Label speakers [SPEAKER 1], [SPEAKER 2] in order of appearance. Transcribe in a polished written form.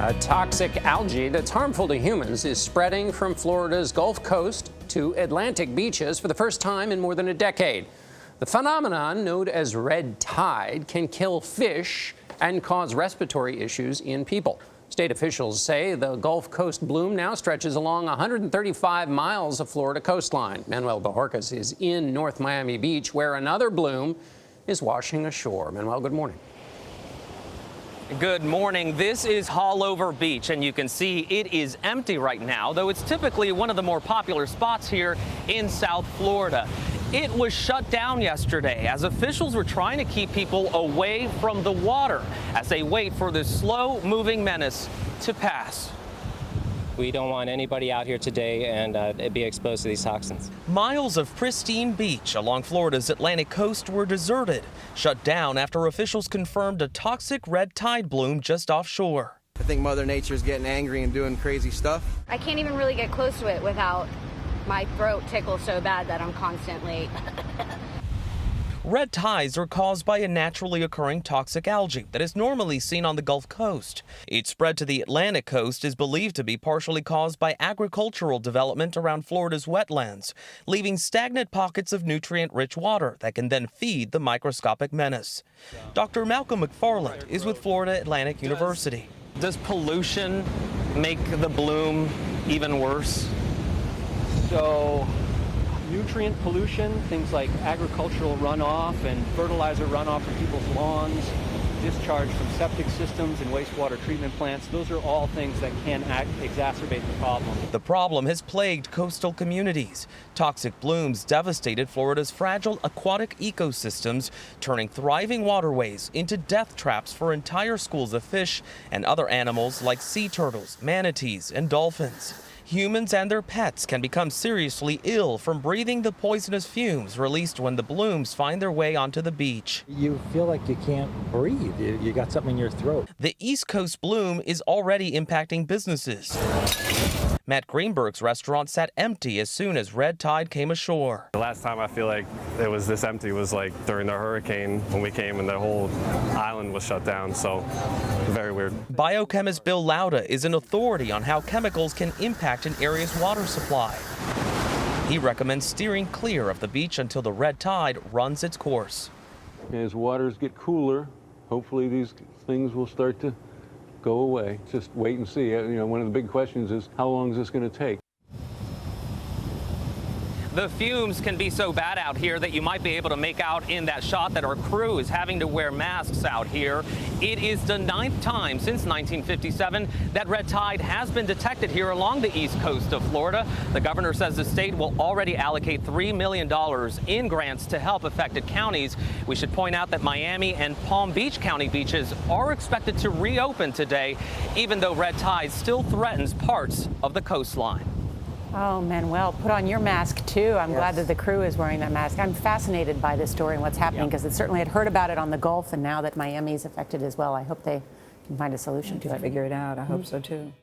[SPEAKER 1] A toxic algae that's harmful to humans is spreading from Florida's Gulf Coast to Atlantic beaches for the first time in more than a decade. The phenomenon, known as red tide, can kill fish and cause respiratory issues in people. State officials say the Gulf Coast bloom now stretches along 135 miles of Florida coastline. Manuel Bojorquez is in North Miami Beach, where another bloom is washing ashore. Manuel, good morning.
[SPEAKER 2] Good morning. This is Haulover Beach, and you can see it is empty right now, though it's typically one of the more popular spots here in South Florida. It was shut down yesterday as officials were trying to keep people away from the water as they wait for this slow-moving menace to pass.
[SPEAKER 3] We don't want anybody out here today and be exposed to these toxins.
[SPEAKER 2] Miles of pristine beach along Florida's Atlantic coast were deserted, shut down after officials confirmed a toxic red tide bloom just offshore.
[SPEAKER 4] I think Mother Nature's getting angry and doing crazy stuff.
[SPEAKER 5] I can't even really get close to it without my throat tickles so bad that I'm constantly...
[SPEAKER 2] Red tides are caused by a naturally occurring toxic algae that is normally seen on the Gulf Coast. Its spread to the Atlantic coast is believed to be partially caused by agricultural development around Florida's wetlands, leaving stagnant pockets of nutrient-rich water that can then feed the microscopic menace. Dr. Malcolm McFarland is with Florida Atlantic University. Does pollution make the bloom even worse?
[SPEAKER 6] So nutrient pollution, things like agricultural runoff and fertilizer runoff from people's lawns, discharge from septic systems and wastewater treatment plants, those are all things that can exacerbate the problem.
[SPEAKER 2] The problem has plagued coastal communities. Toxic blooms devastated Florida's fragile aquatic ecosystems, turning thriving waterways into death traps for entire schools of fish and other animals like sea turtles, manatees, and dolphins. Humans and their pets can become seriously ill from breathing the poisonous fumes released when the blooms find their way onto the beach.
[SPEAKER 7] You feel like you can't breathe. You got something in your throat.
[SPEAKER 2] The East Coast bloom is already impacting businesses. Matt Greenberg's restaurant sat empty as soon as red tide came ashore.
[SPEAKER 8] The last time I feel like it was this empty was like during the hurricane when we came and the whole island was shut down, so very weird.
[SPEAKER 2] Biochemist Bill Lauda is an authority on how chemicals can impact an area's water supply. He recommends steering clear of the beach until the red tide runs its course.
[SPEAKER 9] As waters get cooler, hopefully these things will start to go away. Just wait and see. You know, one of the big questions is how long is this going to take?
[SPEAKER 2] The fumes can be so bad out here that you might be able to make out in that shot that our crew is having to wear masks out here. It is the 9th time since 1957 that red tide has been detected here along the east coast of Florida. The governor says the state will already allocate $3 million in grants to help affected counties. We should point out that Miami and Palm Beach County beaches are expected to reopen today, even though red tide still threatens parts of the coastline.
[SPEAKER 10] Oh, Manuel, put on your mask, too. I'm glad that the crew is wearing that mask. I'm fascinated by this story and what's happening because it certainly had heard about it on the Gulf, and now that Miami's affected as well, I hope they can find a solution to it.
[SPEAKER 11] Figure it out. I hope so, too.